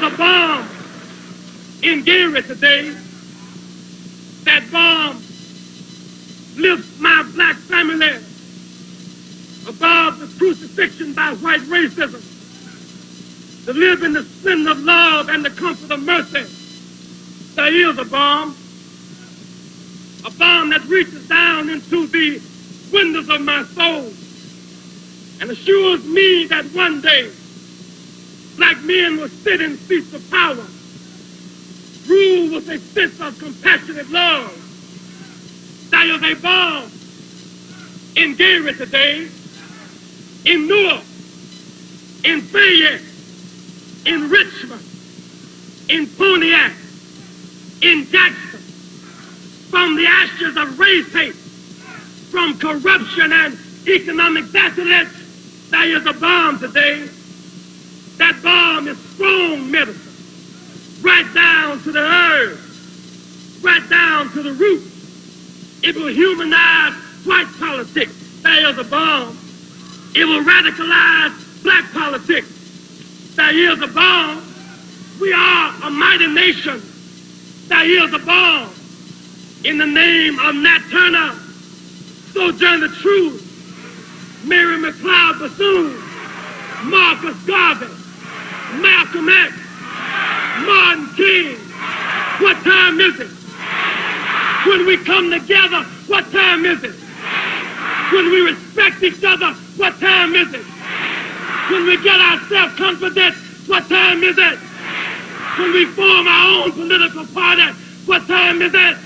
a bomb in Gary today. That bomb lifts my black family above the crucifixion by white racism, to live in the splendor of love and the comfort of mercy. There is a bomb that reaches down into the windows of my soul and assures me that one day black men will sit in seats of power, rule with a sense of compassionate love. There is a bomb in Gary today, in Newark, in Fayette, in Richmond, in Pontiac, in Jackson, from the ashes of race hate, from corruption and economic decadence. There is a bomb today. That bomb is strong medicine, right down to the herb, right down to the root. It will humanize white politics. There is a bomb. It will radicalize black politics. There is a bomb. We are a mighty nation. There is a bomb. In the name of Nat Turner, Sojourner Truth, Mary McLeod Bethune, Marcus Garvey, Malcolm X, Martin King. What time is it? When we come together, what time is it? When we respect each other, what time is it? When we get our self-confidence, what time is it? When we form our own political party, what time is it?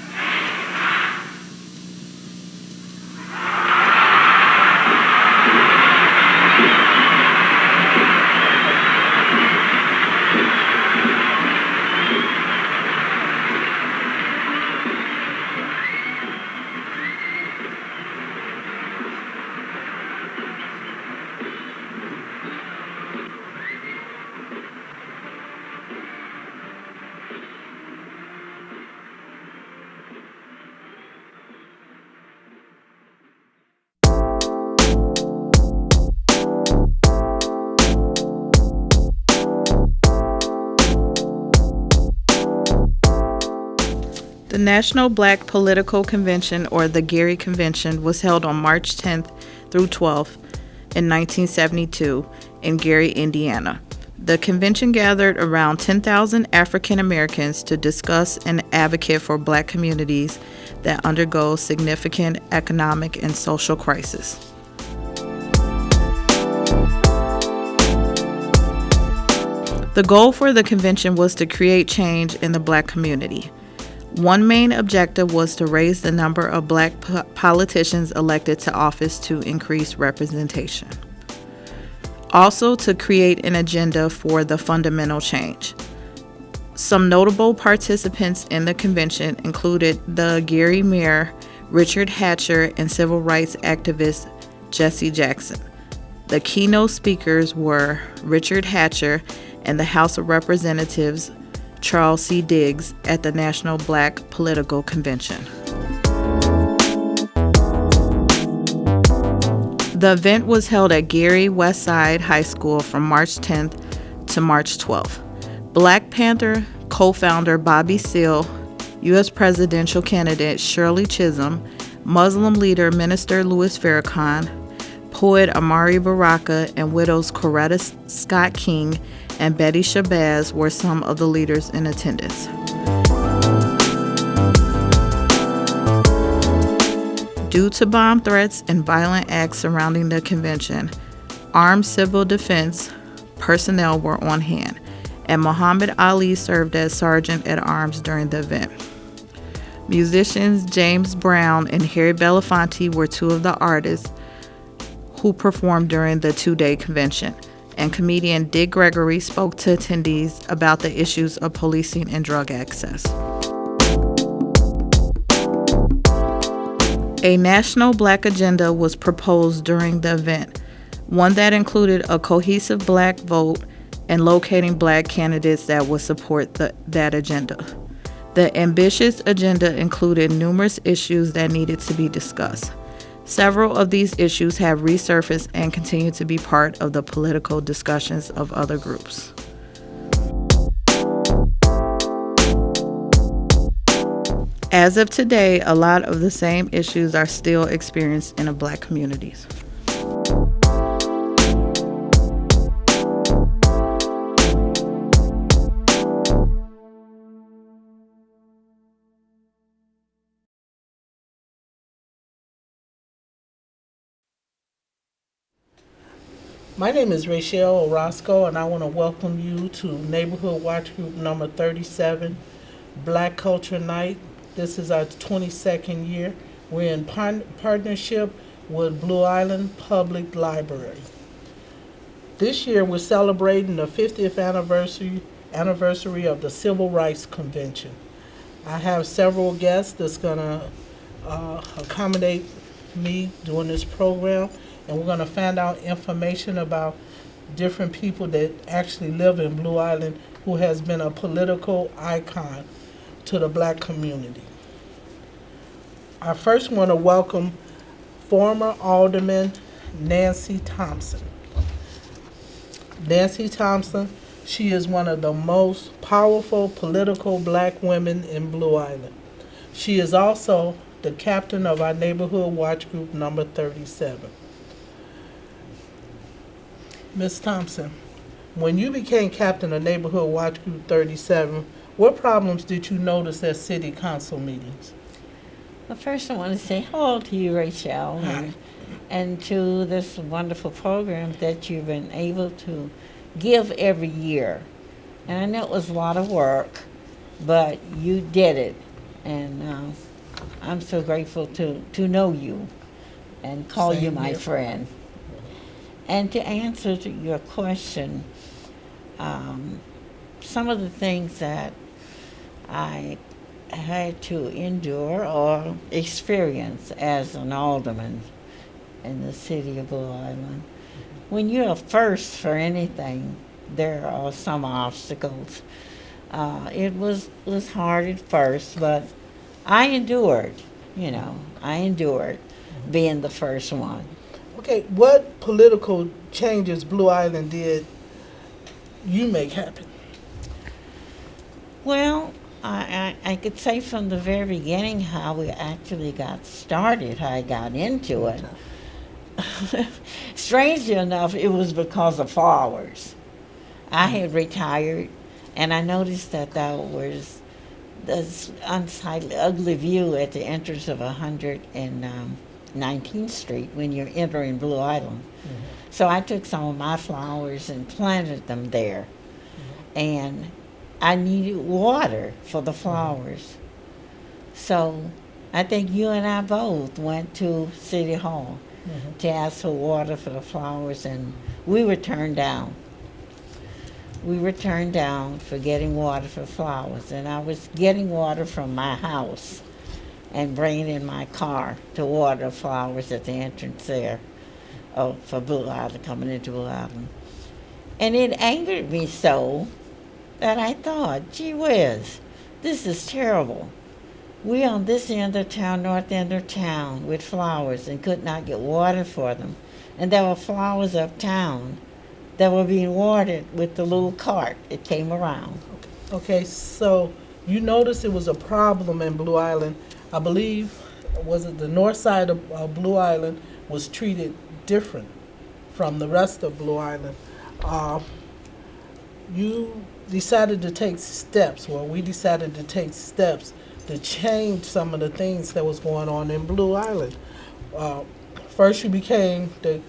The National Black Political Convention, or the Gary Convention, was held on March 10th through 12th in 1972 in Gary, Indiana. The convention gathered around 10,000 African Americans to discuss and advocate for black communities that undergo significant economic and social crisis. The goal for the convention was to create change in the black community. One main objective was to raise the number of black politicians elected to office to increase representation. Also, to create an agenda for the fundamental change. Some notable participants in the convention included the Gary Mayor, Richard Hatcher, and civil rights activist Jesse Jackson. The keynote speakers were Richard Hatcher and the House of Representatives Charles C. Diggs at the National Black Political Convention. The event was held at Gary Westside High School from March 10th to March 12th. Black Panther co-founder Bobby Seale, U.S. presidential candidate Shirley Chisholm, Muslim leader Minister Louis Farrakhan, poet Amari Baraka, and widows Coretta Scott King and Betty Shabazz were some of the leaders in attendance. Due to bomb threats and violent acts surrounding the convention, armed civil defense personnel were on hand, and Muhammad Ali served as sergeant at arms during the event. Musicians James Brown and Harry Belafonte were two of the artists who performed during the two-day convention, and comedian Dick Gregory spoke to attendees about the issues of policing and drug access. A national black agenda was proposed during the event, one that included a cohesive black vote and locating black candidates that would support that agenda. The ambitious agenda included numerous issues that needed to be discussed. Several of these issues have resurfaced and continue to be part of the political discussions of other groups. As of today, a lot of the same issues are still experienced in the Black communities. My name is Rachel Orozco, and I want to welcome you to Neighborhood Watch Group number 37, Black Culture Night. This is our 22nd year. We're in partnership with Blue Island Public Library. This year, we're celebrating the 50th anniversary of the Civil Rights Convention. I have several guests that's going to accommodate me during this program, and we're going to find out information about different people that actually live in Blue Island who has been a political icon to the Black community. I first want to welcome former Alderman Nancy Thompson. Nancy Thompson, she is one of the most powerful political Black women in Blue Island. She is also the captain of our Neighborhood Watch Group number 37. Ms. Thompson, when you became captain of Neighborhood Watch Group 37, what problems did you notice at city council meetings? Well, first I want to say hello to you, Rachel, and to this wonderful program that you've been able to give every year. And I know it was a lot of work, but you did it. And I'm so grateful to know you and call Same you my here. friend. And to answer to your question, some of the things that I had to endure or experience as an alderman in the city of Blue Island. When you're a first for anything, there are some obstacles. It was hard at first, but I endured, I endured being the first one. Okay, what political changes Blue Island did you make happen? Well, I could say from the very beginning how we actually got started, how I got into it. Strangely enough, it was because of flowers. I had retired, and I noticed that there was this unsightly, ugly view at the entrance of 119th Street when you're entering Blue Island. Mm-hmm. So I took some of my flowers and planted them there. And I needed water for the flowers. So I think you and I both went to City Hall to ask for water for the flowers, and we were turned down. We were turned down for getting water for flowers, and I was getting water from my house and bringing in my car to water flowers at the entrance there for Blue Island, coming into Blue Island. And it angered me so that I thought, gee whiz, this is terrible. We on this end of town, north end of town, with flowers and could not get water for them. And there were flowers uptown that were being watered with the little cart that came around. Okay, so you noticed it was a problem in Blue Island. I believe, was it the north side of Blue Island was treated different from the rest of Blue Island. You decided to take steps, well, we decided to take steps to change some of the things that was going on in Blue Island. First, you became the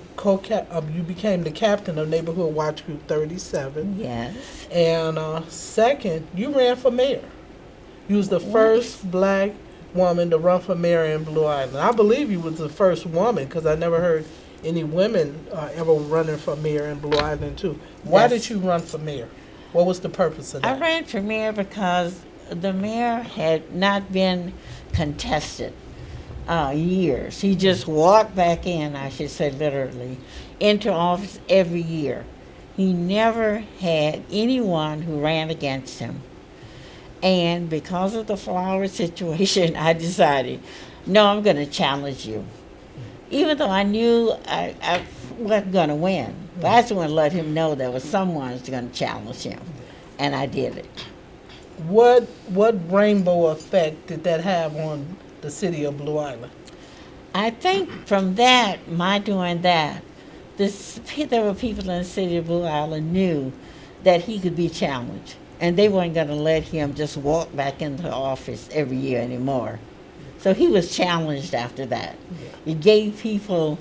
captain of Neighborhood Watch Group 37. Yes. And second, you ran for mayor. You was the first Black woman to run for mayor in Blue Island. I believe you was the first woman because I never heard any women ever running for mayor in Blue Island too. Why Yes. did you run for mayor? What was the purpose of I that? ran for mayor because the mayor had not been contested years. He just walked back in, I should say literally, into office every year. He never had anyone who ran against him. And because of the flower situation, I decided, no, I'm going to challenge you. Even though I knew I wasn't going to win. But I just want to let him know there was someone who's going to challenge him. And I did it. what rainbow effect did that have on the city of Blue Island? I think from that, my doing that, there were people in the city of Blue Island knew that he could be challenged, and they weren't going to let him just walk back into office every year anymore. So he was challenged after that. Yeah. It gave people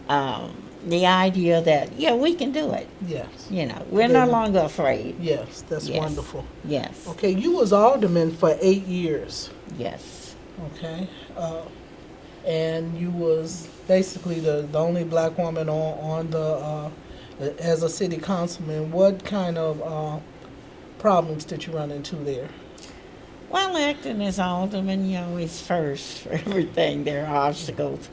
the idea that, yeah, we can do it. Yes. You know, we're no longer afraid. Yes, that's Yes. wonderful. Yes, Okay, you was alderman for 8 years. yes. Okay, and you was basically the only black woman on the as a city councilman. What kind of problems did you run into there? Well, acting as alderman, you always first for everything. There are obstacles.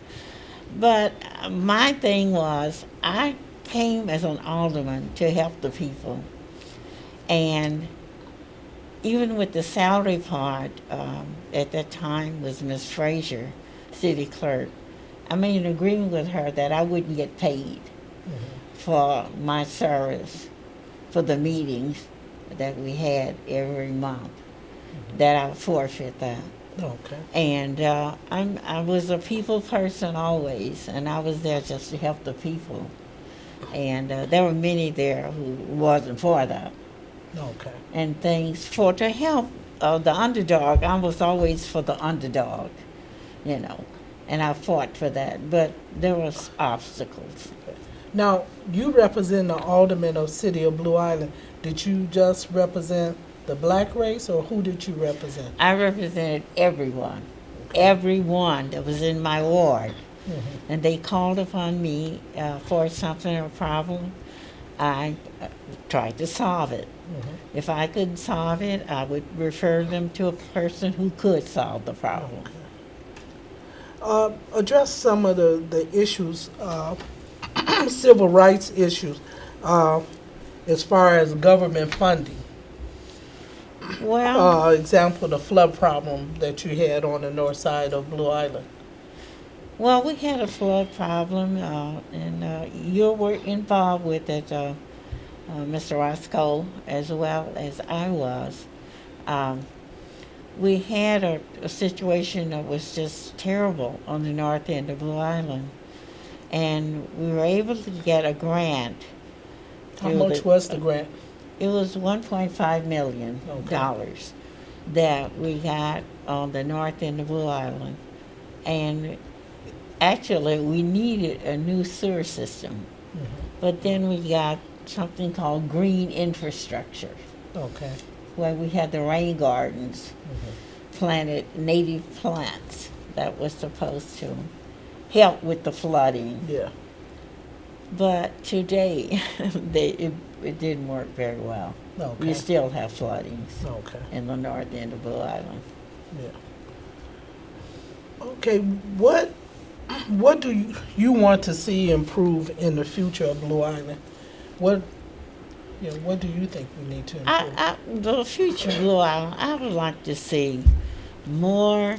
But my thing was, I came as an alderman to help the people. And even with the salary part, at that time was Miss Frazier, city clerk. I made an agreement with her that I wouldn't get paid for my service for the meetings that we had every month, that I would forfeit that. Okay. And I was a people person always, and I was there just to help the people. And there were many there who wasn't for that. Okay. And things to help the underdog. I was always for the underdog, you know, and I fought for that. But there was obstacles. Now, you represent the alderman of City of Blue Island. Did you just represent the black race, or who did you represent? I represented everyone, everyone that was in my ward. And they called upon me for something, a problem. I tried to solve it. If I couldn't solve it, I would refer them to a person who could solve the problem. Address some of the issues, civil rights issues, as far as government funding. Well, Example, the flood problem that you had on the north side of Blue Island. well, we had a flood problem, and you were involved with it, Mr. Roscoe, as well as I was. We had a situation that was just terrible on the north end of Blue Island, and we were able to get a grant. How through much was the grant? It was $1.5 million that we got on the north end of Blue Island. And actually, we needed a new sewer system. But then we got something called green infrastructure, Okay. where we had the rain gardens, planted native plants that was supposed to help with the flooding. Yeah. But today, it didn't work very well. Okay. We still have floodings Okay. in the north end of Blue Island. Yeah. Okay. What do you want to see improve in the future of Blue Island? What do you think we need to improve? The future Blue Island, I would like to see more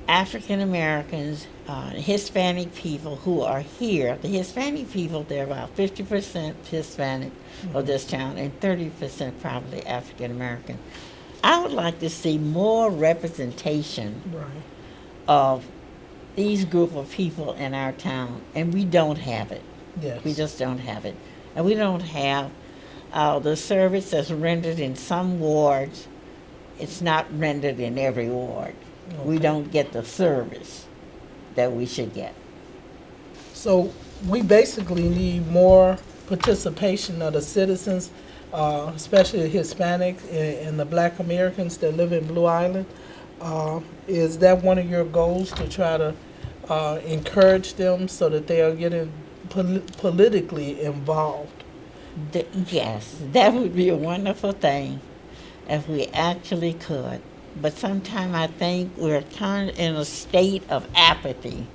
African Americans, Hispanic people who are here. The Hispanic people, they're about 50% Hispanic of this town and 30% probably African American. I would like to see more representation Right. of these group of people in our town, and we don't have it. Yes. We just don't have it. And we don't have the service that's rendered in some wards. It's not rendered in every ward. We Okay. don't get the service that we should get. So we basically need more participation of the citizens, especially the Hispanics and the Black Americans that live in Blue Island. Is that one of your goals, to try to encourage them so that they are getting politically involved? Yes, that would be a wonderful thing if we actually could. But sometimes I think we're kind of in a state of apathy.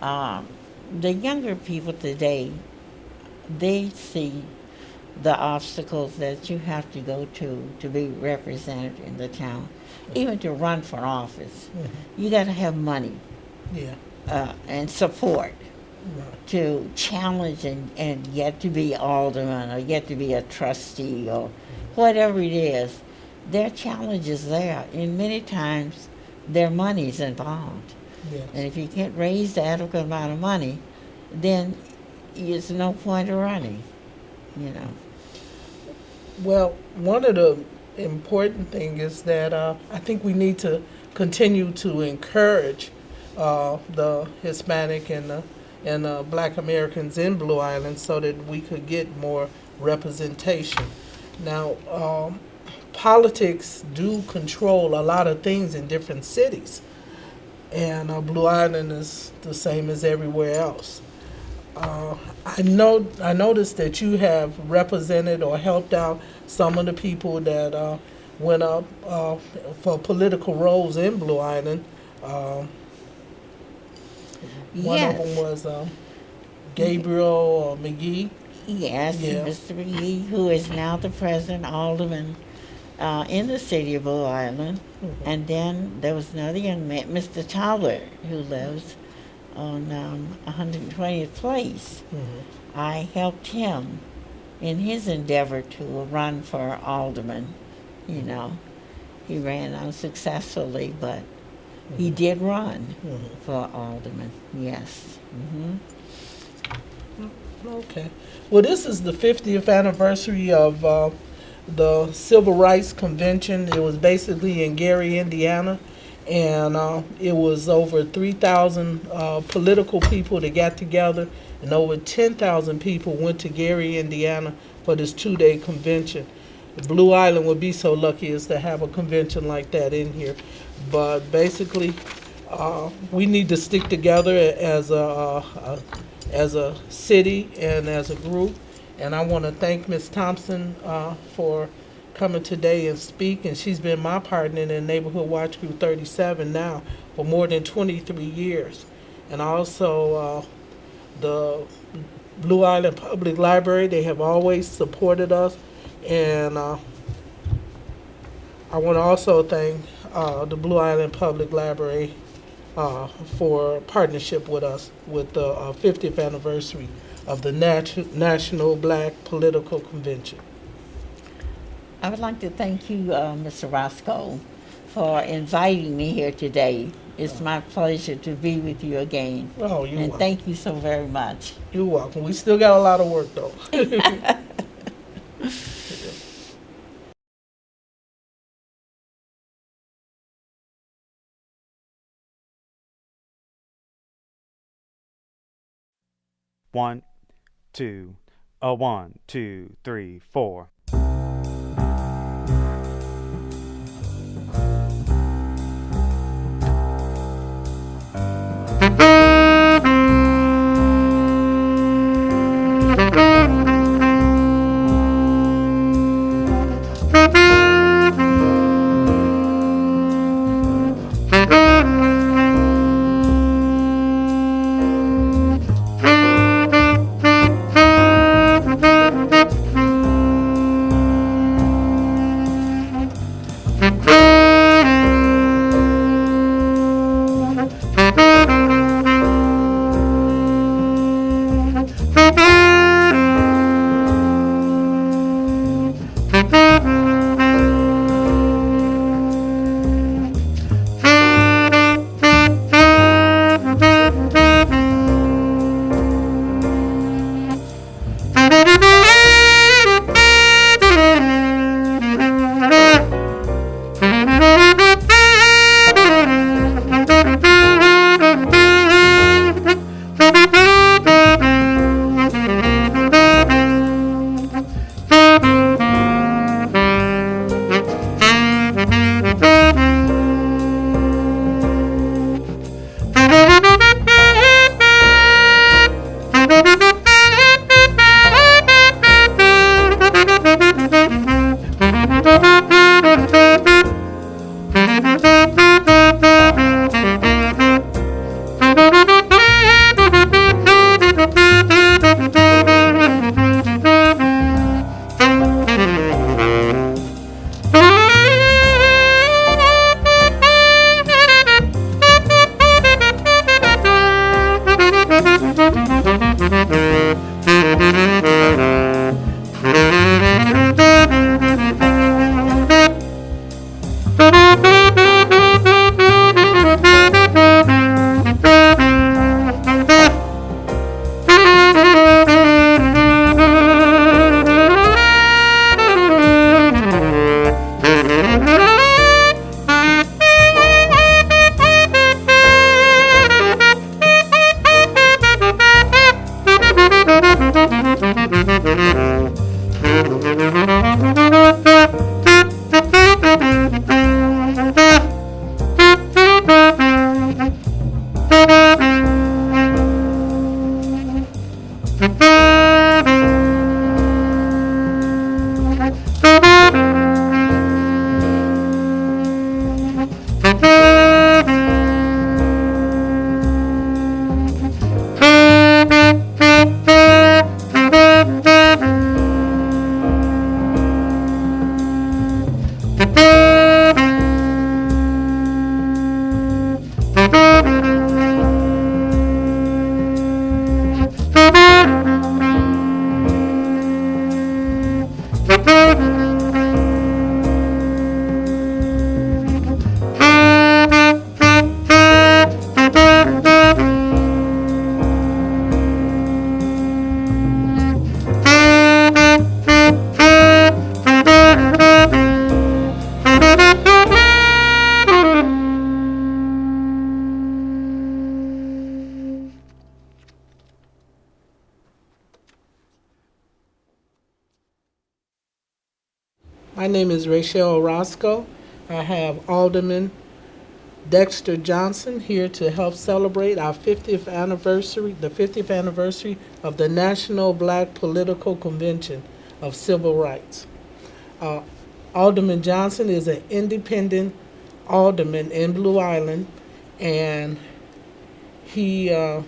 The younger people today, they see the obstacles that you have to go to be represented in the town, even to run for office. You got to have money Yeah. and support. to challenge and get to be alderman or get to be a trustee or whatever it is. There are challenges there, and many times their money's involved. Yes. And if you can't raise the adequate amount of money, then there's no point of running, you know. Well, one of the important things is that I think we need to continue to encourage the Hispanic and Black Americans in Blue Island so that we could get more representation. Now, politics do control a lot of things in different cities, and Blue Island is the same as everywhere else. I noticed that you have represented or helped out some of the people that went up for political roles in Blue Island. One of them was Gabriel McGee. Yes, Yeah. Mr. McGee, who is now the present alderman in the city of Blue Island. And then there was another young man, Mr. Tyler, who lives on 120th Place. I helped him in his endeavor to run for alderman. You know, he ran unsuccessfully, but he did run for alderman. Yes. Okay. Well, this is the 50th anniversary of the Civil Rights Convention. It was basically in Gary, Indiana, and it was over 3,000 political people that got together, and over 10,000 people went to Gary, Indiana for this 2-day convention. Blue Island would be so lucky as to have a convention like that in here. But basically, we need to stick together as a city and as a group. And I want to thank Ms. Thompson for coming today and speak. And she's been my partner in Neighborhood Watch Group 37 now for more than 23 years. And also the Blue Island Public Library, they have always supported us. And I want to also thank the Blue Island Public Library for partnership with us with the 50th anniversary of the National Black Political Convention. I would like to thank you, Mr. Roscoe, for inviting me here today. It's my pleasure to be with you again. Oh, you're And welcome. thank you so very much. You're welcome. We still got a lot of work, though. One, two, 1, 2, 3, 4. My name is Rachel Orozco. I have Alderman Dexter Johnson here to help celebrate our 50th anniversary, the 50th anniversary of the National Black Political Convention of Civil Rights. Alderman Johnson is an independent alderman in Blue Island, and he's an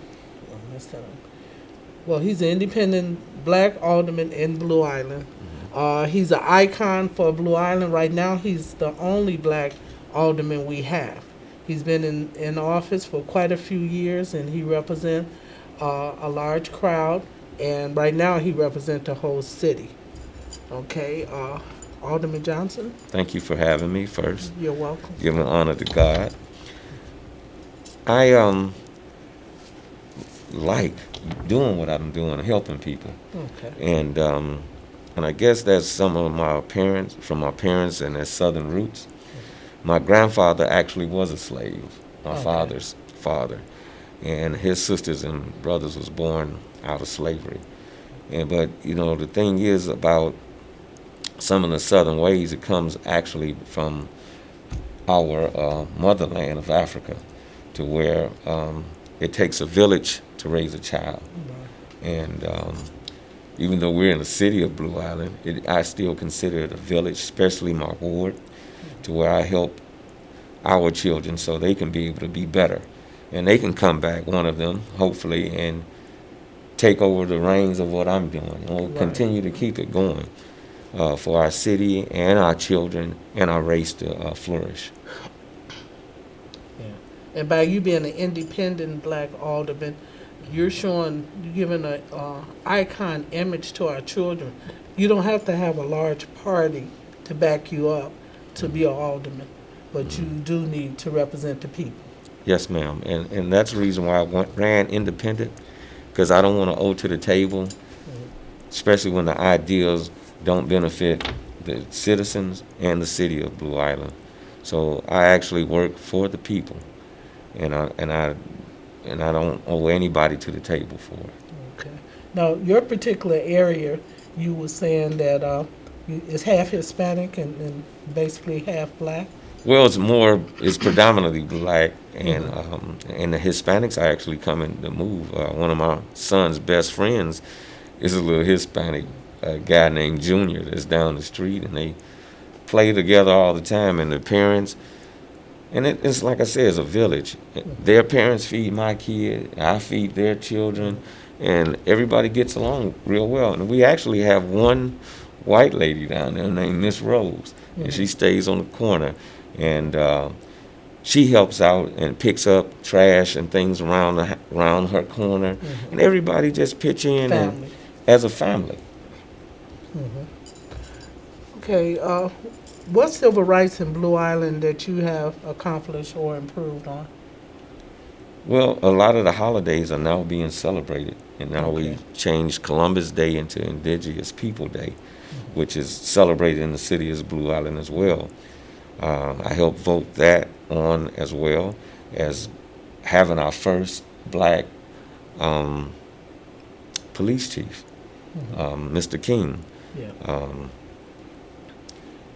independent black alderman in Blue Island. He's an icon for Blue Island. Right now, he's the only black alderman we have. He's been in office for quite a few years, and he represents a large crowd. And right now, he represents the whole city. Okay, Alderman Johnson. Thank you for having me first. You're welcome. Giving honor to God. I like doing what I'm doing, helping people. Okay. And I guess that's some of my parents, from my parents and their southern roots. My grandfather actually was a slave, my father's father, and his sisters and brothers was born out of slavery. But you know, the thing is about some of the southern ways, it comes actually from our motherland of Africa, to where it takes a village to raise a child. And even though we're in the city of Blue Island, I still consider it a village, especially my ward, to where I help our children so they can be able to be better. And they can come back, one of them, hopefully, and take over the reins of what I'm doing. And we'll continue to keep it going for our city and our children and our race to flourish. Yeah. And by you being an independent black alderman, you're giving an icon image to our children. You don't have to have a large party to back you up to be an alderman, but you do need to represent the people. Yes, ma'am. And that's the reason why I ran independent, because I don't want to owe to the table, especially when the ideas don't benefit the citizens and the city of Blue Island. So I actually work for the people, and I don't owe anybody to the table for it. Okay. Now, your particular area, you were saying that it's half Hispanic and basically half black. Well, it's predominantly black, and the Hispanics are actually coming to move. One of my son's best friends is a little Hispanic guy named Junior that's down the street, and they play together all the time, and the parents, and it's like I said, it's a village. Their parents feed my kid, I feed their children, and everybody gets along real well. And we actually have one white lady down there named Miss Rose, and she stays on the corner, and she helps out and picks up trash and things around her corner, and everybody just pitch in and, as a family. Okay, what civil rights in Blue Island that you have accomplished or improved on? Well, a lot of the holidays are now being celebrated, and now we changed Columbus Day into Indigenous People Day, which is celebrated in the city of Blue Island as well. I helped vote that on, as well as having our first black police chief, Mr. King. Yeah.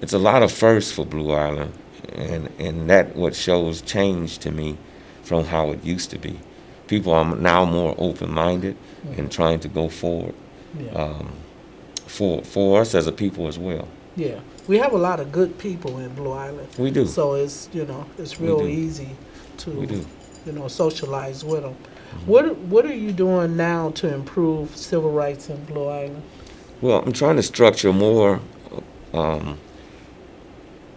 It's a lot of firsts for Blue Island, and that what shows change to me from how it used to be. People are now more open-minded and trying to go forward for us as a people as well. Yeah, we have a lot of good people in Blue Island. We do. So it's it's real easy to socialize with them. What are you doing now to improve civil rights in Blue Island? Well, I'm trying to structure more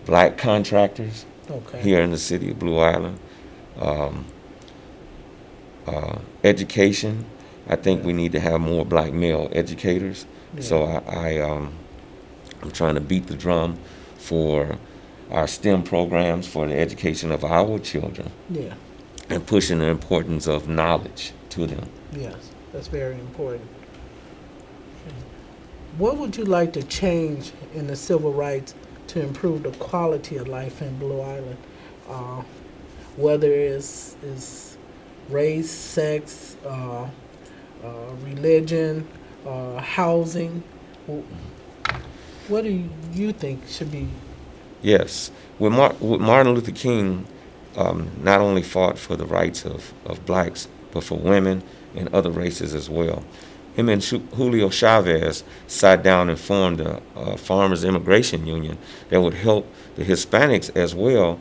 black contractors here in the city of Blue Island. Education, I think we need to have more black male educators. Yeah. So I'm trying to beat the drum for our STEM programs for the education of our children. Yeah. And pushing the importance of knowledge to them. Yes, that's very important. What would you like to change in the civil rights to improve the quality of life in Blue Island? Whether it's race, sex, religion, housing. What do you think should be? Yes. With Martin Luther King, not only fought for the rights of blacks, but for women and other races as well. Him and Julio Chavez sat down and formed a Farmers Immigration Union that would help the Hispanics as well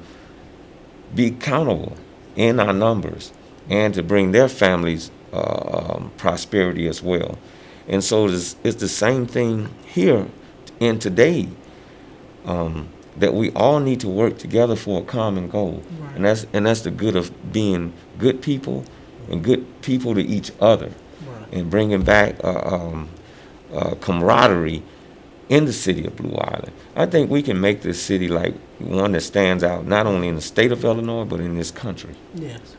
be accountable in our numbers and to bring their families prosperity as well. And so it's the same thing here in today, that we all need to work together for a common goal. Right. And that's the good of being good people and good people to each other, Right. and bringing back camaraderie in the city of Blue Island. I think we can make this city like one that stands out not only in the state of Illinois but in this country. Yes.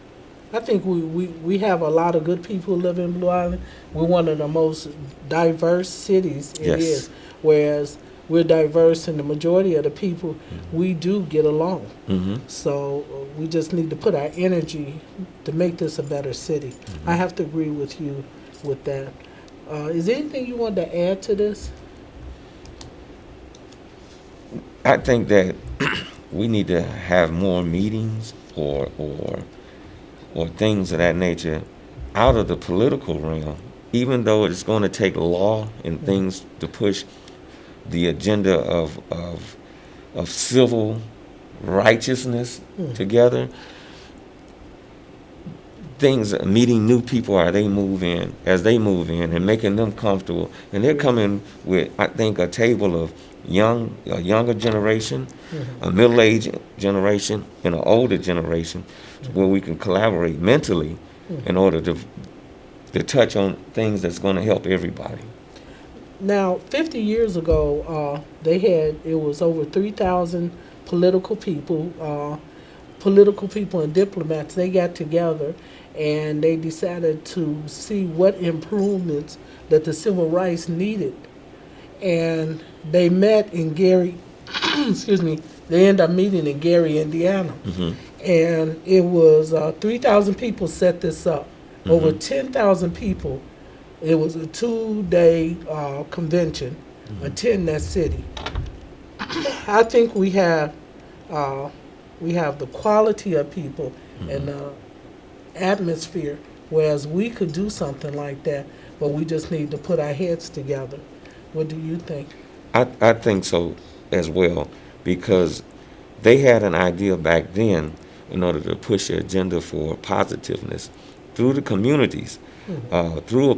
I think we have a lot of good people who live in Blue Island. We're one of the most diverse cities it Yes. is. Whereas we're diverse and the majority of the people, we do get along. Mm-hmm. So we just need to put our energy to make this a better city. I have to agree with you with that. Is there anything you want to add to this? I think that we need to have more meetings or things of that nature out of the political realm, even though it's going to take law and things to push the agenda of civil righteousness together. Things, meeting new people as they move in, and making them comfortable. And they're coming with, I think, a table of a younger generation, a middle-aged generation, and an older generation, where we can collaborate mentally in order to touch on things that's going to help everybody. Now, 50 years ago, it was over 3,000 political people and diplomats. They got together and they decided to see what improvements that the civil rights needed. And they met in Gary, excuse me, they ended up meeting in Gary, Indiana. And it was 3,000 people set this up. Over 10,000 people. It was a 2-day convention. Attend that city. I think we have the quality of people and the atmosphere, whereas we could do something like that, but we just need to put our heads together. What do you think? I think so as well, because they had an idea back then in order to push the agenda for positiveness through the communities, through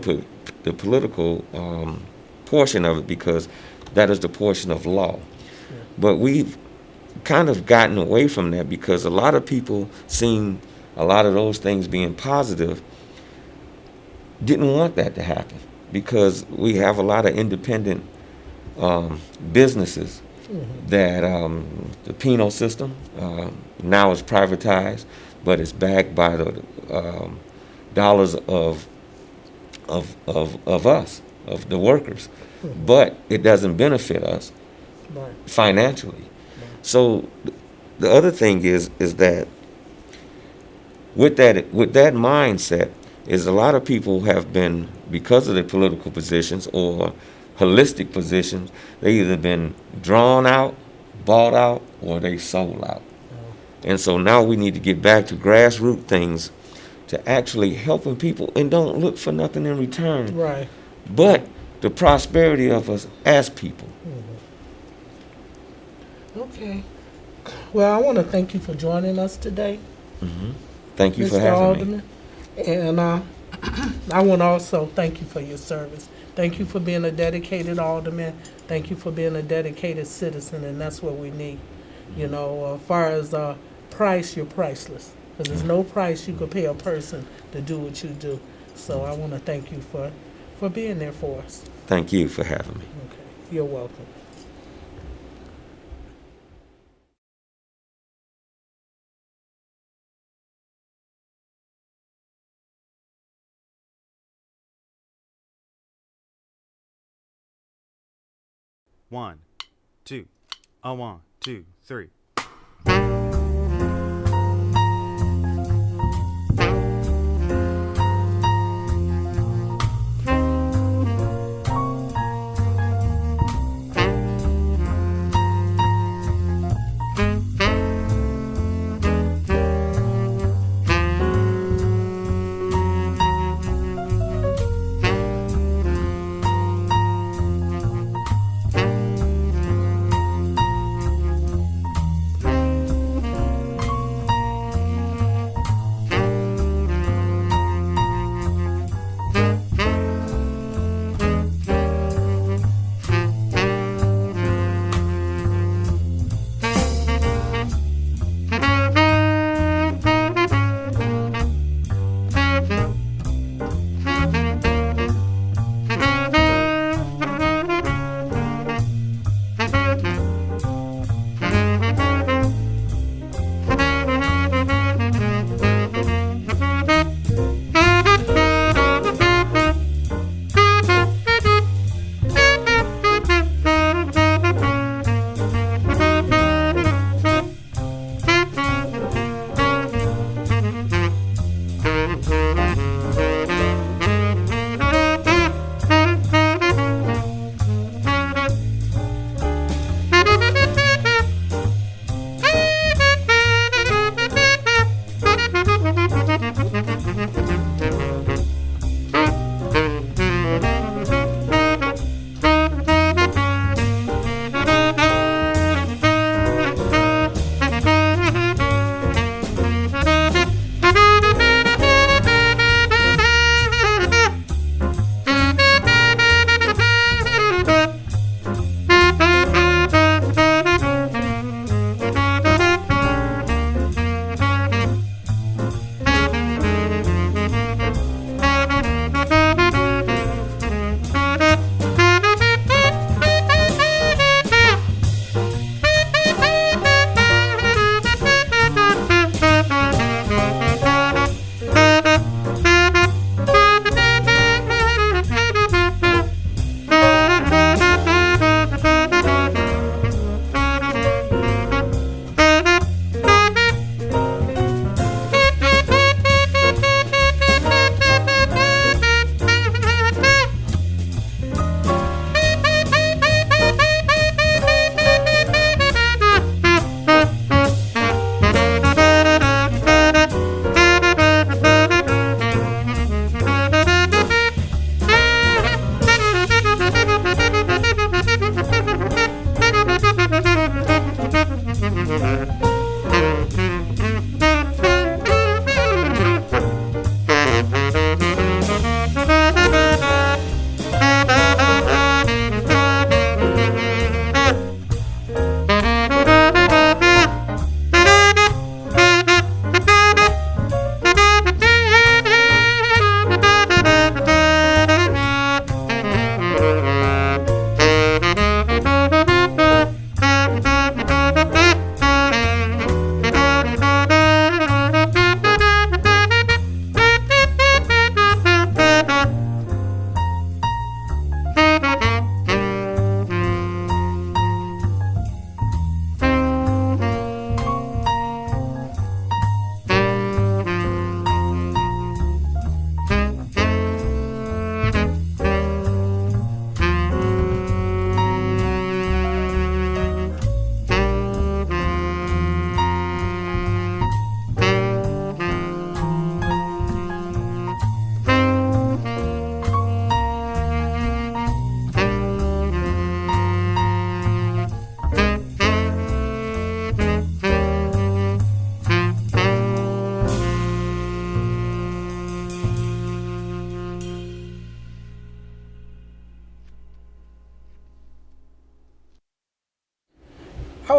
the political portion of it, because that is the portion of law. But we've kind of gotten away from that because a lot of people seen a lot of those things being positive, didn't want that to happen, because we have a lot of independent businesses that the penal system now is privatized, but it's backed by the dollars of us, of the workers, but it doesn't benefit us financially. So the other thing is that with that mindset is a lot of people have been, because of their political positions or holistic positions, they either been drawn out, bought out, or they sold out. And so now we need to get back to grassroots things to actually helping people, and don't look for nothing in return. Right. But the prosperity of us as people. Okay. Well, I want to thank you for joining us today, Thank you for Mr. having Alderman. And I want to also thank you for your service. Thank you for being a dedicated alderman. Thank you for being a dedicated citizen, and that's what we need. You know, as far as price, you're priceless. Because there's no price you could pay a person to do what you do. So I want to thank you for being there for us. Thank you for having me. Okay. You're welcome. One, two, 1, 2, 3.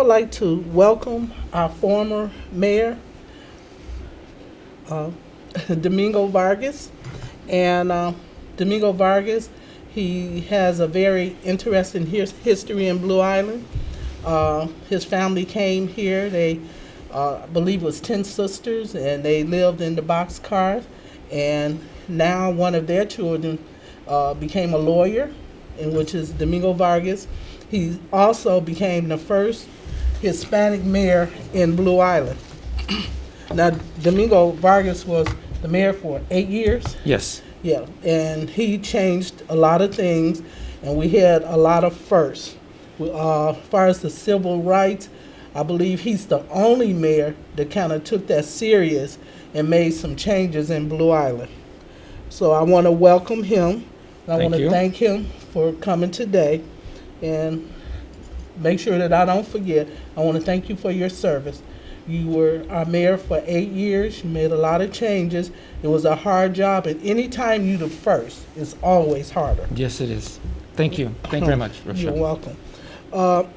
would like to welcome our former mayor, Domingo Vargas. And Domingo Vargas, he has a very interesting history in Blue Island. His family came here. They, I believe it was 10 sisters, and they lived in the boxcars. And now one of their children became a lawyer, in which is Domingo Vargas. He also became the first Hispanic mayor in Blue Island. Now, Domingo Vargas was the mayor for 8 years. Yes. Yeah, and he changed a lot of things, and we had a lot of firsts. As far as the civil rights, I believe he's the only mayor that kind of took that serious and made some changes in Blue Island. So I want to welcome him. I want to thank him for coming today, and make sure that I don't forget, I want to thank you for your service. You were our mayor for 8 years. You made a lot of changes. It was a hard job, and anytime you're the first, it's always harder. Yes, it is. Thank you. Thank you very much, You're Rochelle. welcome.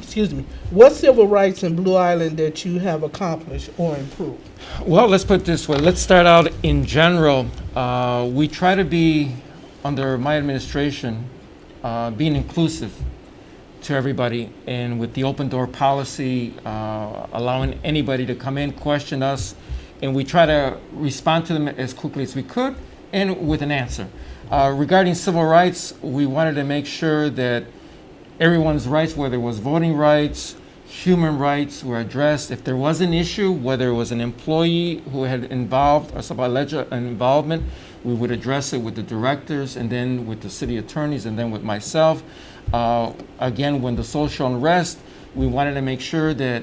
Excuse me. What civil rights in Blue Island that you have accomplished or improved? Well, let's put it this way. Let's start out in general. We try to be, under my administration, being inclusive to everybody, and with the open door policy, allowing anybody to come in, question us, and we try to respond to them as quickly as we could and with an answer. Regarding civil rights, we wanted to make sure that everyone's rights, whether it was voting rights, human rights, were addressed. If there was an issue, whether it was an employee who had involved or some alleged involvement, we would address it with the directors, and then with the city attorneys, and then with myself. Again, when the social unrest, we wanted to make sure that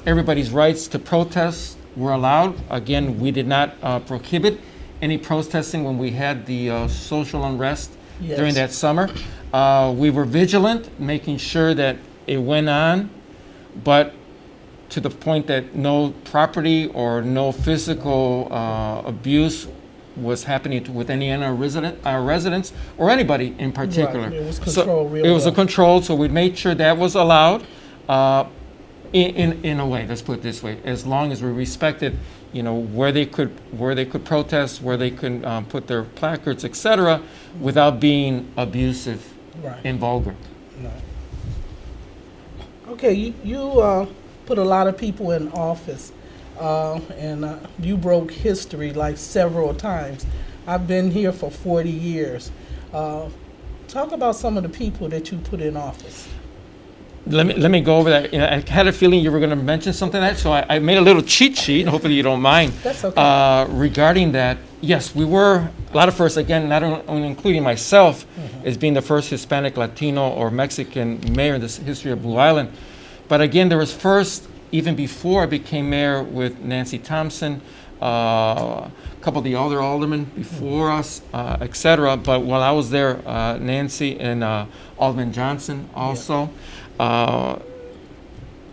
everybody's rights to protest were allowed. Again, we did not prohibit any protesting when we had the social unrest during that summer. We were vigilant, making sure that it went on, but to the point that no property or no physical abuse was happening with any of our residents or anybody in particular. Right. It was controlled real It was a well. control, so we made sure that was allowed in a way, let's put it this way, as long as we respected, where they could protest, where they could put their placards, etc., without being abusive Right. and vulgar. Okay, you put a lot of people in office, and you broke history like several times. I've been here for 40 years. Talk about some of the people that you put in office. Let me go over that. I had a feeling you were going to mention something like that, so I made a little cheat sheet. Hopefully you don't mind. That's okay. Regarding that, yes, we were a lot of firsts. Again, not only including myself as being the first Hispanic, Latino, or Mexican mayor in the history of Blue Island, but again, there was first even before I became mayor with Nancy Thompson, a couple of the other aldermen before us, etc. But while I was there, Nancy and Alderman Johnson also.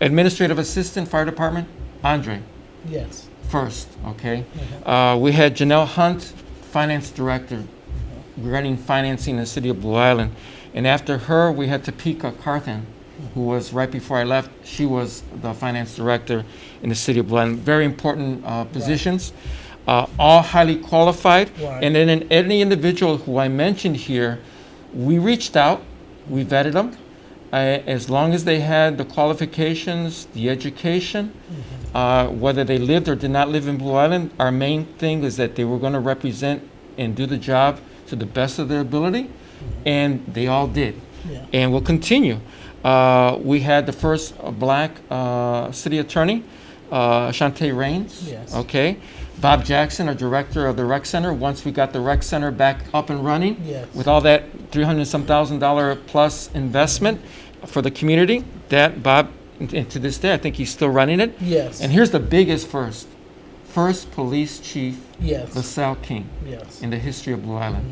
Administrative assistant, fire department, Andre, Yes. first, okay? We had Janelle Hunt, finance director, regarding financing in the city of Blue Island. And after her, we had Topeka Carthan, who was right before I left. She was the finance director in the city of Blue Island. Very important positions, all highly qualified. Right. And then in any individual who I mentioned here, we reached out, we vetted them. As long as they had the qualifications, the education, whether they lived or did not live in Blue Island, our main thing is that they were going to represent and do the job to the best of their ability, and they all did. Yeah. And will continue. We had the first black city attorney, Shantae Rains. Yes. Okay. Bob Jackson, our director of the rec center. Once we got the rec center back up and running, Yes. with all that $300,000 plus investment for the community, that Bob, and to this day, I think he's still running it. Yes. And here's the biggest first police chief, Yes. LaSalle King, Yes. in the history of Blue Island.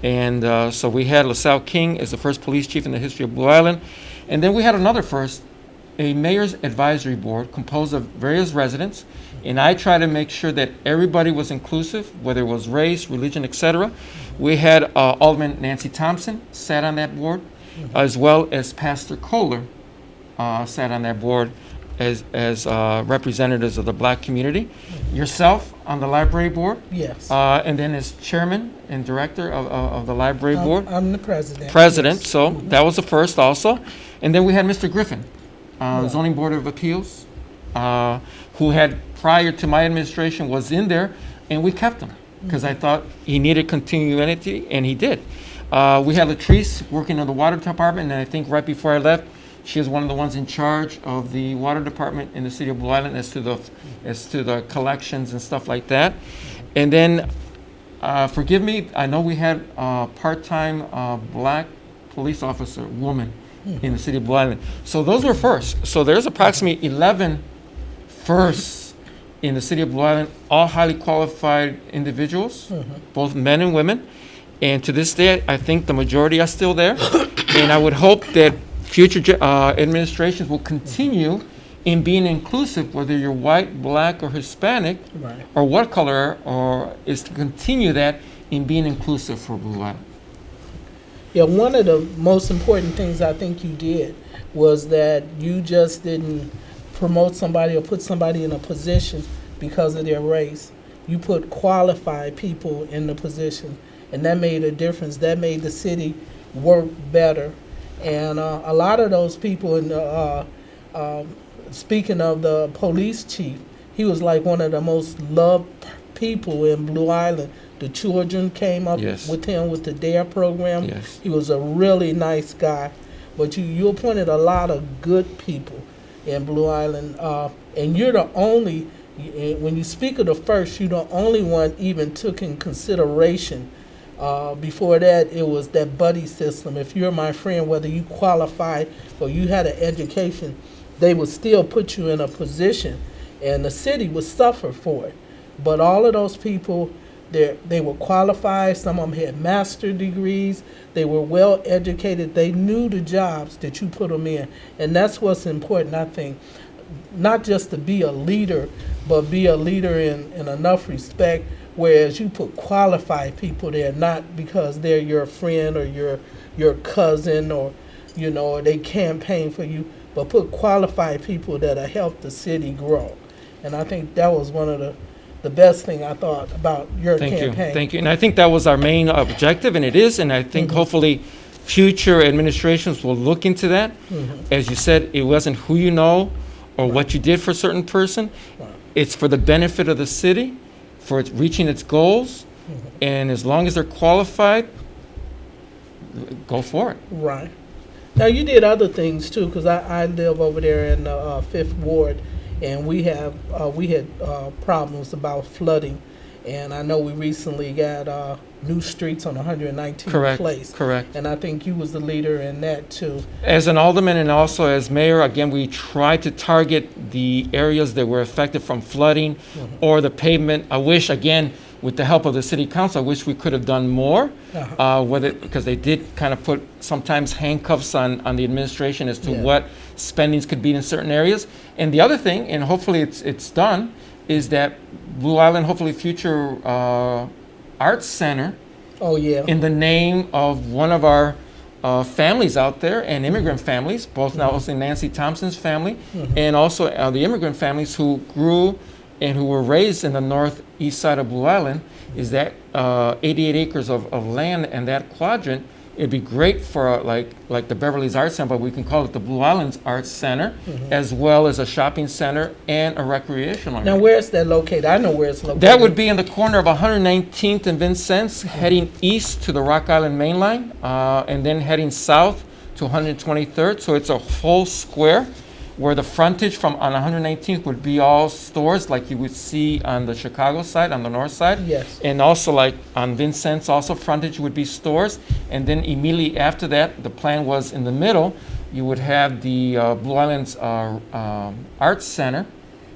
And so we had LaSalle King as the first police chief in the history of Blue Island. And then we had another first, a mayor's advisory board composed of various residents. And I try to make sure that everybody was inclusive, whether it was race, religion, etc. We had Alderman Nancy Thompson sat on that board, as well as Pastor Kohler sat on that board as representatives of the black community. Yourself on the library board, Yes. and then as chairman and director of the library board. I'm the president. President, Yes. so that was the first also. And then we had Mr. Griffin, zoning board of appeals, who had, prior to my administration, was in there, and we kept him because I thought he needed continuity, and he did. We had Latrice working on the water department, and I think right before I left, she was one of the ones in charge of the water department in the city of Blue Island as to the collections and stuff like that. And then, forgive me, I know we had a part-time black police officer, woman, in the city of Blue Island. So those were first. So there's approximately 11 firsts in the city of Blue Island, all highly qualified individuals, both men and women. And to this day, I think the majority are still there. And I would hope that future administrations will continue in being inclusive, whether you're white, black, or Hispanic, Right. or what color, or is to continue that in being inclusive for Blue Island. Yeah, one of the most important things I think you did was that you just didn't promote somebody or put somebody in a position because of their race. You put qualified people in the position, and that made a difference. That made the city work better. And a lot of those people, in the, speaking of the police chief, he was like one of the most loved people in Blue Island. The children came up Yes. with him with the DARE program. Yes. He was a really nice guy. But you appointed a lot of good people in Blue Island. And you're the only, when you speak of the first, you're the only one even took in consideration. Before that, it was that buddy system. If you're my friend, whether you qualified or you had an education, they would still put you in a position, and the city would suffer for it. But all of those people, they were qualified. Some of them had master degrees. They were well educated. They knew the jobs that you put them in, and that's what's important, I think. Not just to be a leader, but be a leader in enough respect. Whereas you put qualified people there, not because they're your friend or your cousin, or or they campaign for you, but put qualified people that'll help the city grow. And I think that was one of the best thing I thought about your campaign. Thank you. And I think that was our main objective, and it is. And I think hopefully future administrations will look into that. As you said, it wasn't who you know or what you did for a certain person. Right. It's for the benefit of the city, for its reaching its goals, and as long as they're qualified, go for it. Right. Now you did other things too, because I live over there in the Fifth Ward, and we had problems about flooding, and I know we recently got new streets on 119th Place. Correct. And I think you was the leader in that too. As an alderman and also as mayor, again, we try to target the areas that were affected from flooding or the pavement. I wish, again, with the help of the city council, I wish we could have done more, because they did kind of put sometimes handcuffs on the administration as to what spendings could be in certain areas. And the other thing, and hopefully it's done, is that Blue Island, hopefully future arts center, Oh yeah. in the name of one of our families out there, and immigrant families, both now also Nancy Thompson's family, and also the immigrant families who grew and who were raised in the northeast side of Blue Island, is that 88 acres of land and that quadrant. It'd be great for like the Beverly's Arts Center, but we can call it the Blue Islands Arts Center, as well as a shopping center and a recreational area. Now where's that located? I know where it's located. That would be in the corner of 119th and Vincennes, heading east to the Rock Island Main Line, and then heading south to 123rd. So it's a whole square where the frontage from on 119th would be all stores like you would see on the Chicago side, on the north side. Yes. And also like on Vincennes, also frontage would be stores. And then immediately after that, the plan was in the middle, you would have the Blue Islands Arts Center.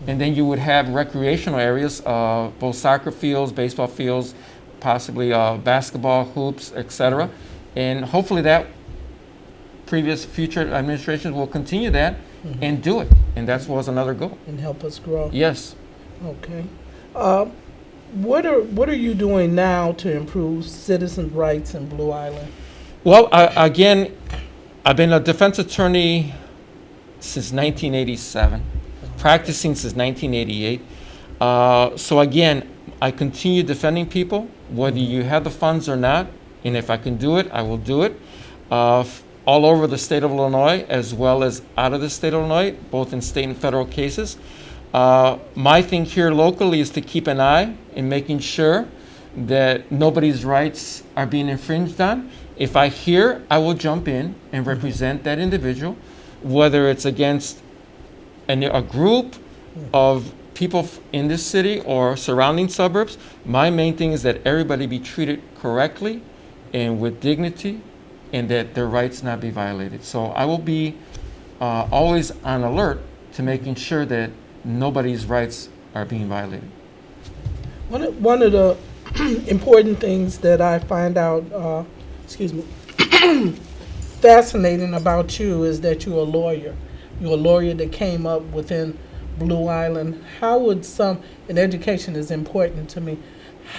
And then you would have recreational areas, both soccer fields, baseball fields, possibly basketball, hoops, etc. And hopefully that future administrations will continue that and do it. And that was another goal. And help us grow. Yes. Okay. What are you doing now to improve citizen rights in Blue Island? Well, again, I've been a defense attorney since 1987, practicing since 1988. So again, I continue defending people, whether you have the funds or not, and if I can do it, I will do it. All over the state of Illinois, as well as out of the state of Illinois, both in state and federal cases. My thing here locally is to keep an eye in making sure that nobody's rights are being infringed on. If I hear, I will jump in and represent that individual, whether it's against a group of people in this city or surrounding suburbs. My main thing is that everybody be treated correctly and with dignity, and that their rights not be violated. So I will be always on alert to making sure that nobody's rights are being violated. One of the important things that I find out, fascinating about you is that you're a lawyer. You're a lawyer that came up within Blue Island. How would and education is important to me,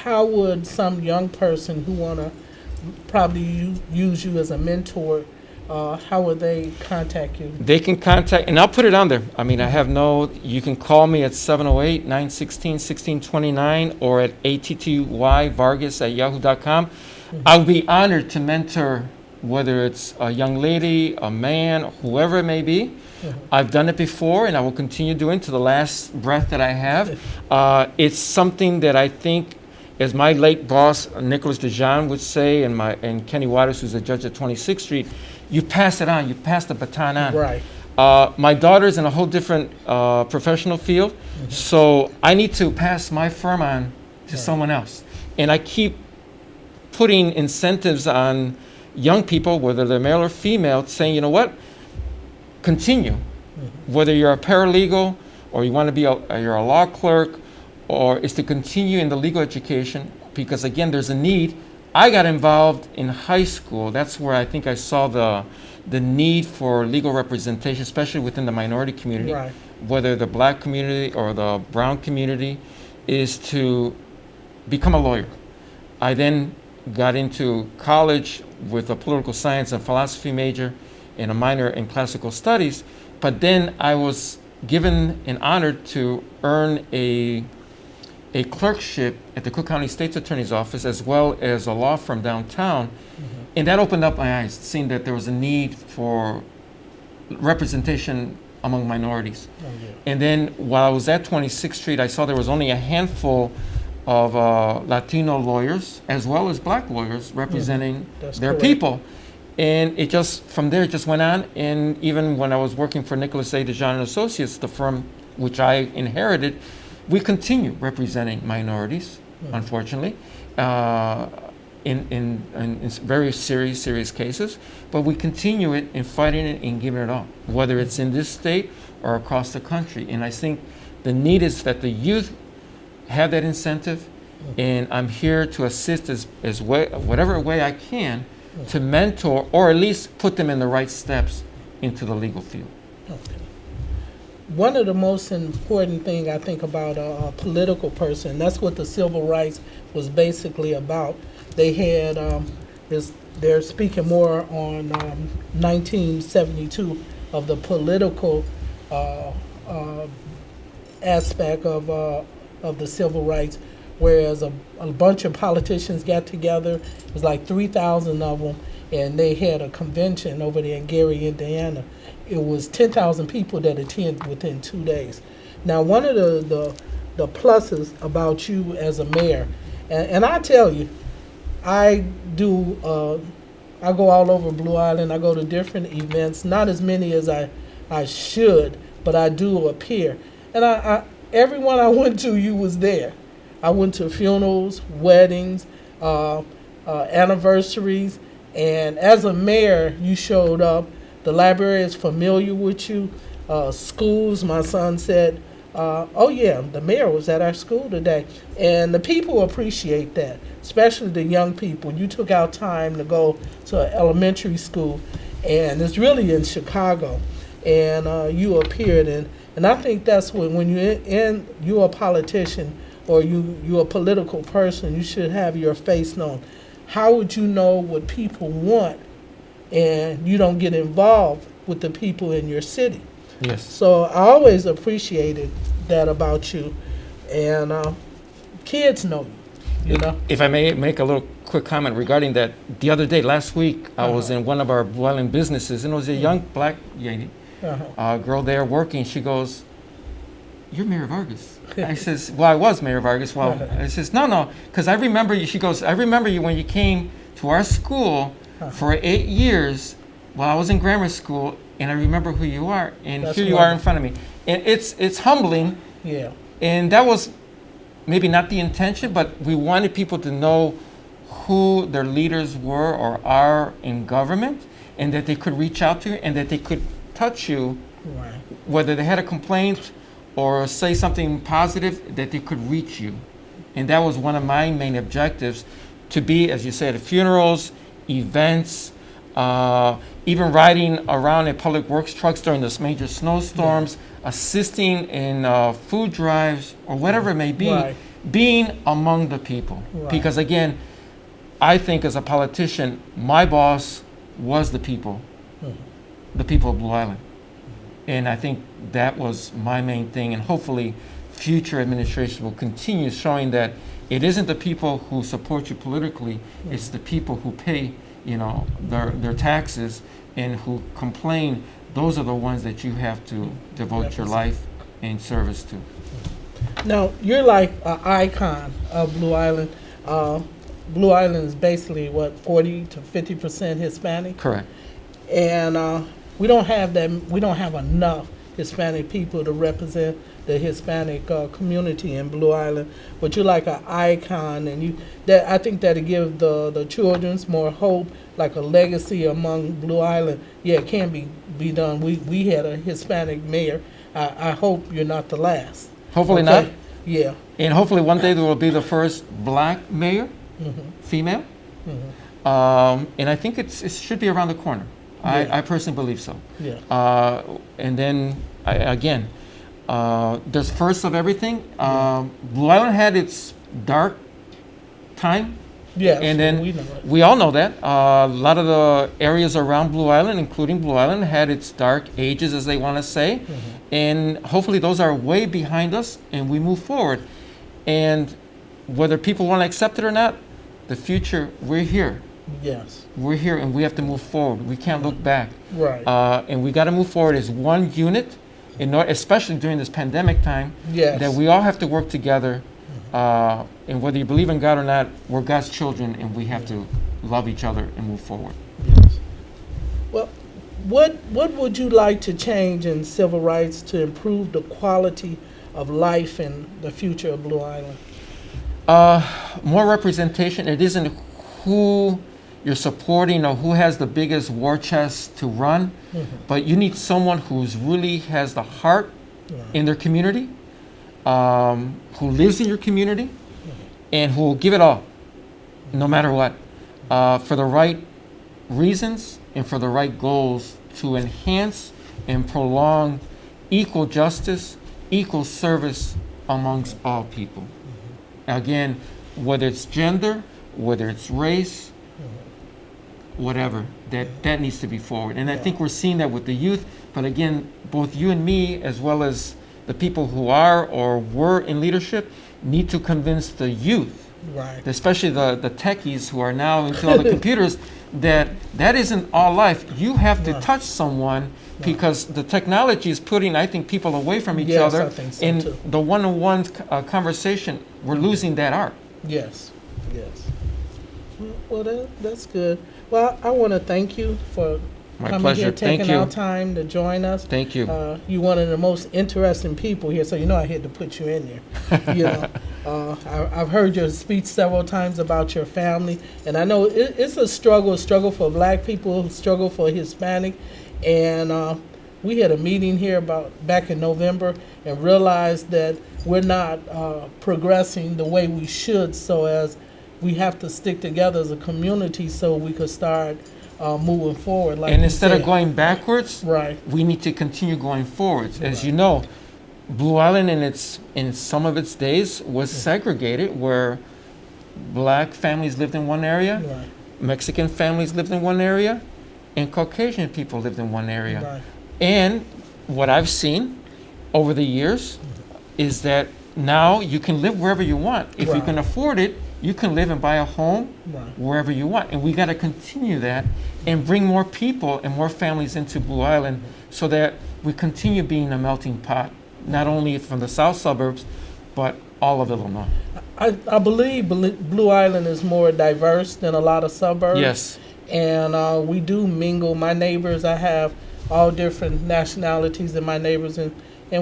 how would some young person who want to probably use you as a mentor, how would they contact you? They can contact, and I'll put it on there. I mean, you can call me at 708-916-1629 or at attyvargas@yahoo.com. I'll be honored to mentor, whether it's a young lady, a man, whoever it may be. I've done it before, and I will continue doing to the last breath that I have. It's something that I think, as my late boss, Nicholas DeJean, would say, and Kenny Waters, who's a judge at 26th Street, you pass it on, you pass the baton on. Right. My daughter's in a whole different professional field, so I need to pass my firm on to someone else. And I keep putting incentives on young people, whether they're male or female, saying, you know what, continue. Whether you're a paralegal or you want to be you're a law clerk, or is to continue in the legal education, because again, there's a need. I got involved in high school. That's where I think I saw the need for legal representation, especially within the minority community, Right. whether the black community or the brown community, is to become a lawyer. I then got into college with a political science and philosophy major and a minor in classical studies, but then I was given and honored to earn a clerkship at the Cook County State's Attorney's Office, as well as a law firm downtown. And that opened up my eyes, seeing that there was a need for representation among minorities. And then while I was at 26th Street, I saw there was only a handful of Latino lawyers, as well as black lawyers, representing That's their correct. people. And it just, from there, it just went on. And even when I was working for Nicholas A. DeJean and Associates, the firm which I inherited, we continue representing minorities, unfortunately, in very serious cases. But we continue it in fighting it and giving it all, whether it's in this state or across the country. And I think the need is that the youth have that incentive, and I'm here to assist whatever way I can to mentor, or at least put them in the right steps into the legal field. Okay. One of the most important thing I think about a political person, that's what the civil rights was basically about. They had they're speaking more on 1972 of the political aspect of the civil rights, whereas a bunch of politicians got together. It was like 3,000 of them, and they had a convention over there in Gary, Indiana. It was 10,000 people that attended within 2 days. Now, one of the pluses about you as a mayor, and I tell you, I go all over Blue Island. I go to different events, not as many as I should, but I do appear. And everyone I went to, you was there. I went to funerals, weddings, anniversaries, and as a mayor, you showed up. The library is familiar with you. Schools, my son said, oh yeah, the mayor was at our school today. And the people appreciate that, especially the young people. You took out time to go to an elementary school, and it's really in Chicago. And you appeared, and I think that's when you're a politician or you're a political person, you should have your face known. How would you know what people want and you don't get involved with the people in your city? Yes. So I always appreciated that about you, and kids know you. You know. If I may make a little quick comment regarding that, the other day, last week, I was in one of our Blue Island businesses, and it was a young black lady, girl there working. She goes, "You're Mayor Vargas." I says, "Well, I was Mayor Vargas." Well, I says, "No, because I remember you." She goes, "I remember you when you came to our school for 8 years while I was in grammar school, and I remember who you are, and That's here you are in wonderful. front of me." And it's humbling, Yeah. and that was maybe not the intention, but we wanted people to know who their leaders were or are in government, and that they could reach out to you, and that they could touch you, Right. whether they had a complaint or say something positive, that they could reach you. And that was one of my main objectives, to be, as you said, at funerals, events, even riding around in public works trucks during those major snowstorms, assisting in food drives or whatever it may be, Right. being among the people. Right. Because again, I think as a politician, my boss was the people of Blue Island. And I think that was my main thing, and hopefully future administration will continue showing that it isn't the people who support you politically, it's the people who pay, their taxes and who complain. Those are the ones that you have to devote your life and service to. Now, you're like an icon of Blue Island. Blue Island is basically, 40 to 50% Hispanic? Correct. And we don't have enough Hispanic people to represent the Hispanic community in Blue Island. But you're like an icon, and I think that'll give the children's more hope, like a legacy among Blue Island. Yeah, it can be done. We had a Hispanic mayor. I hope you're not the last. Hopefully Okay? not. Yeah. And hopefully one day there will be the first black mayor, female. And I think it should be around the corner. Yeah. I personally believe so. Yeah. And then, again, there's first of everything. Blue Island had its dark time. Yes, And then we know it. we all know that. A lot of the areas around Blue Island, including Blue Island, had its dark ages, as they want to say. And hopefully those are way behind us and we move forward. And whether people want to accept it or not, the future, we're here. Yes. We're here and we have to move forward. We can't look back. Right. And we got to move forward as one unit, especially during this pandemic time, Yes. that we all have to work together. And whether you believe in God or not, we're God's children and we have to love each other and move forward. Yes. Well, what would you like to change in civil rights to improve the quality of life and the future of Blue Island? More representation. It isn't who you're supporting or who has the biggest war chest to run, but you need someone who's really has the heart in their community, who lives in your community, and who will give it all, no matter what, for the right reasons and for the right goals to enhance and prolong equal justice, equal service amongst all people. Again, whether it's gender, whether it's race, whatever, that needs to be forward. And I think we're seeing that with the youth, but again, both you and me, as well as the people who are or were in leadership, need to convince the youth, Right. especially the techies who are now into all the computers, that isn't all life. You have to touch someone because the technology is putting, I think, people away from each Yes, other. I think so, In too. the one-on-one conversation, we're losing that art. Yes. Yes. Well, that's good. Well, I want to thank you for My coming pleasure. here, Thank taking you. our time to join us. Thank you. You're one of the most interesting people here, so I had to put you in there. I've heard your speech several times about your family, and I know it's a struggle for Black people, a struggle for Hispanic, and we had a meeting here back in November and realized that we're not progressing the way we should, so as we have to stick together as a community so we could start moving forward. Like And you instead of said. going backwards, Right. we need to continue going forwards. As you know, Blue Island in some of its days was segregated, where Black families lived in one area, Right. Mexican families lived in one area, and Caucasian people lived in one area. Right. And what I've seen over the years is that now you can live wherever you want. If you Right. can afford it, you can live and buy a home Right. wherever you want. And we got to continue that and bring more people and more families into Blue Island so that we continue being a melting pot, not only from the south suburbs, but all of Illinois. I believe Blue Island is more diverse than a lot of suburbs. Yes. And we do mingle. My neighbors, I have all different nationalities in my neighbors, and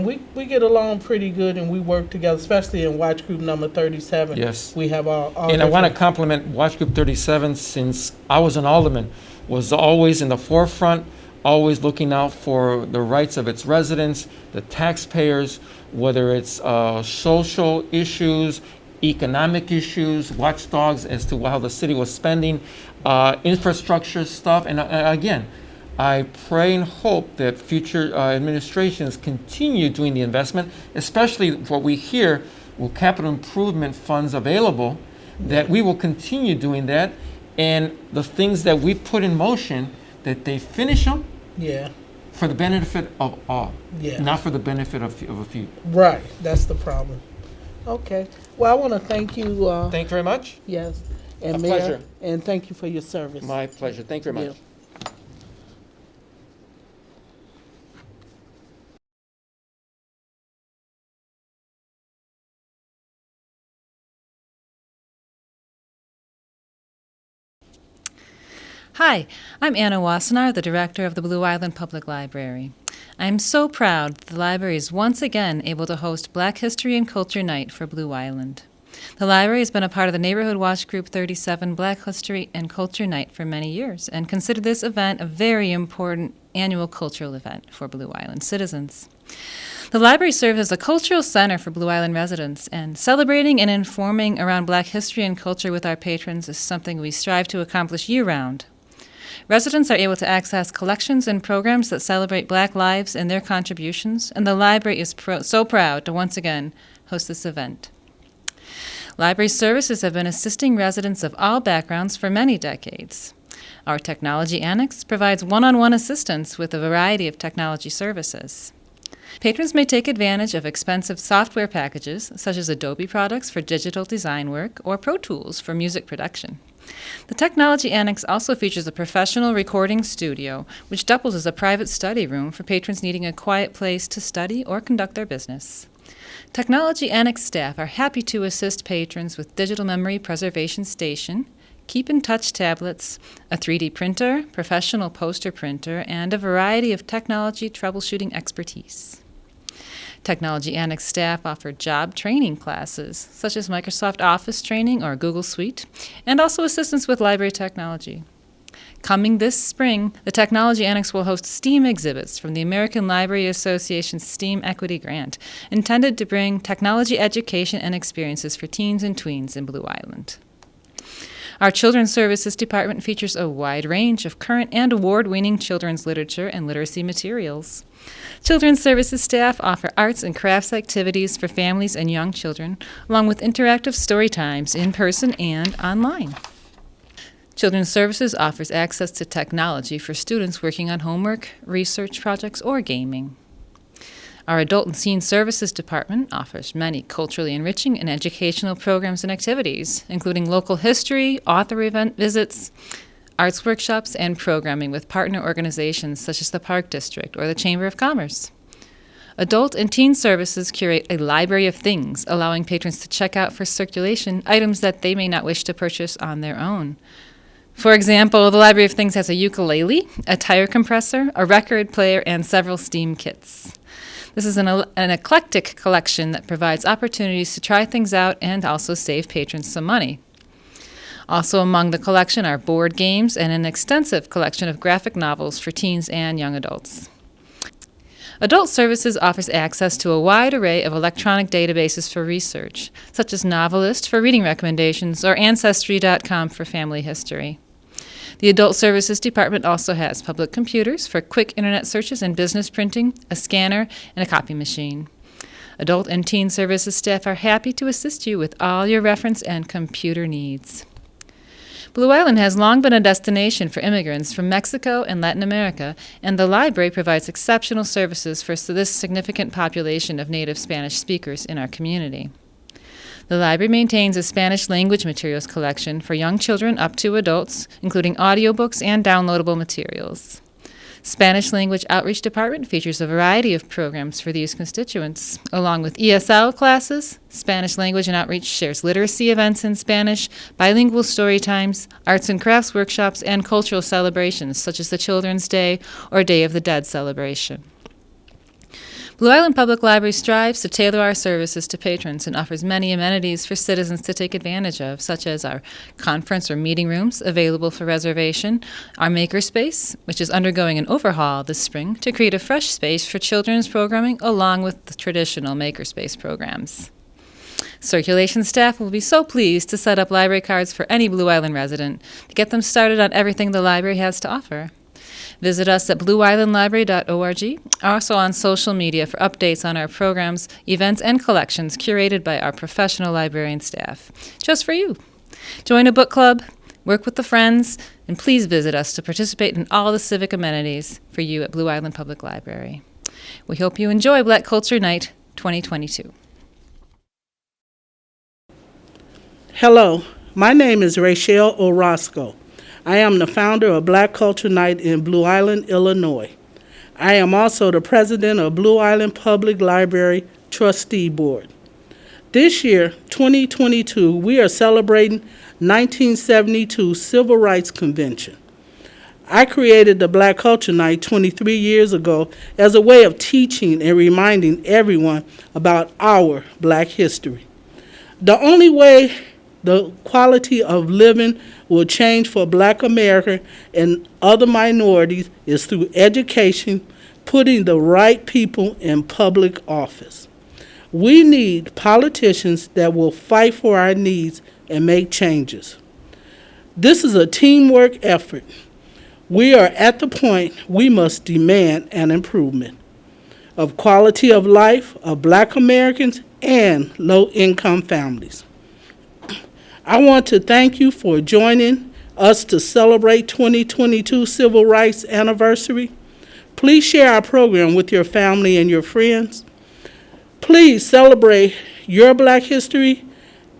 we get along pretty good, and we work together, especially in Watch Group number 37. Yes. We have all And I want to different- compliment Watch Group 37 since I was an alderman, was always in the forefront, always looking out for the rights of its residents, the taxpayers, whether it's social issues, economic issues, watchdogs as to how the city was spending, infrastructure stuff. And again, I pray and hope that future administrations continue doing the investment, especially what we hear with capital improvement funds available, that we will continue doing that. And the things that we put in motion, that they finish them Yeah, for the benefit of all, yeah. not for the benefit of a few. Right, that's the problem. Okay. Well, I want to thank you. Thank you very much. Yes, and A Mayor, pleasure. and thank you for your service. My pleasure. Thank you very much. Yeah. Hi, I'm Anna Wassenaar, the director of the Blue Island Public Library. I am so proud that the library is once again able to host Black History and Culture Night for Blue Island. The library has been a part of the Neighborhood Watch Group 37 Black History and Culture Night for many years and consider this event a very important annual cultural event for Blue Island citizens. The library serves as a cultural center for Blue Island residents, and celebrating and informing around Black history and culture with our patrons is something we strive to accomplish year-round. Residents are able to access collections and programs that celebrate Black lives and their contributions, and the library is so proud to once again host this event. Library services have been assisting residents of all backgrounds for many decades. Our technology annex provides one-on-one assistance with a variety of technology services. Patrons may take advantage of expensive software packages, such as Adobe products for digital design work or Pro Tools for music production. The Technology Annex also features a professional recording studio, which doubles as a private study room for patrons needing a quiet place to study or conduct their business. Technology Annex staff are happy to assist patrons with digital memory preservation station, Keep in Touch tablets, a 3D printer, professional poster printer, and a variety of technology troubleshooting expertise. Technology Annex staff offer job training classes, such as Microsoft Office training or Google Suite, and also assistance with library technology. Coming this spring, the Technology Annex will host STEAM exhibits from the American Library Association's STEAM Equity Grant, intended to bring technology education and experiences for teens and tweens in Blue Island. Our Children's Services Department features a wide range of current and award-winning children's literature and literacy materials. Children's Services staff offer arts and crafts activities for families and young children, along with interactive story times in person and online. Children's Services offers access to technology for students working on homework, research projects, or gaming. Our Adult and Teen Services Department offers many culturally enriching and educational programs and activities, including local history, author event visits, arts workshops, and programming with partner organizations such as the Park District or the Chamber of Commerce. Adult and Teen Services curate a library of things, allowing patrons to check out for circulation items that they may not wish to purchase on their own. For example, the Library of Things has a ukulele, a tire compressor, a record player, and several STEAM kits. This is an eclectic collection that provides opportunities to try things out and also save patrons some money. Also among the collection are board games and an extensive collection of graphic novels for teens and young adults. Adult Services offers access to a wide array of electronic databases for research, such as Novelist for reading recommendations or Ancestry.com for family history. The Adult Services Department also has public computers for quick internet searches and business printing, a scanner, and a copy machine. Adult and Teen Services staff are happy to assist you with all your reference and computer needs. Blue Island has long been a destination for immigrants from Mexico and Latin America, and the library provides exceptional services for this significant population of native Spanish speakers in our community. The library maintains a Spanish language materials collection for young children up to adults, including audiobooks and downloadable materials. Spanish Language Outreach Department features a variety of programs for these constituents. Along with ESL classes, Spanish Language and Outreach shares literacy events in Spanish, bilingual story times, arts and crafts workshops, and cultural celebrations such as the Children's Day or Day of the Dead celebration. Blue Island Public Library strives to tailor our services to patrons and offers many amenities for citizens to take advantage of, such as our conference or meeting rooms available for reservation, our makerspace, which is undergoing an overhaul this spring to create a fresh space for children's programming along with the traditional makerspace programs. Circulation staff will be so pleased to set up library cards for any Blue Island resident to get them started on everything the library has to offer. Visit us at blueislandlibrary.org, also on social media for updates on our programs, events, and collections curated by our professional librarian staff, just for you. Join a book club, work with the friends, and please visit us to participate in all the civic amenities for you at Blue Island Public Library. We hope you enjoy Black Culture Night 2022. Hello, my name is Rachel Orozco. I am the founder of Black Culture Night in Blue Island, Illinois. I am also the president of Blue Island Public Library Trustee Board. This year, 2022, we are celebrating 1972 Civil Rights Convention. I created the Black Culture Night 23 years ago as a way of teaching and reminding everyone about our Black history. The only way the quality of living will change for Black America and other minorities is through education, putting the right people in public office. We need politicians that will fight for our needs and make changes. This is a teamwork effort. We are at the point we must demand an improvement of quality of life of Black Americans and low-income families. I want to thank you for joining us to celebrate 2022 Civil Rights Anniversary. Please share our program with your family and your friends. Please celebrate your Black history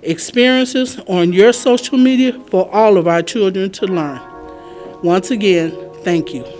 experiences on your social media for all of our children to learn. Once again, thank you.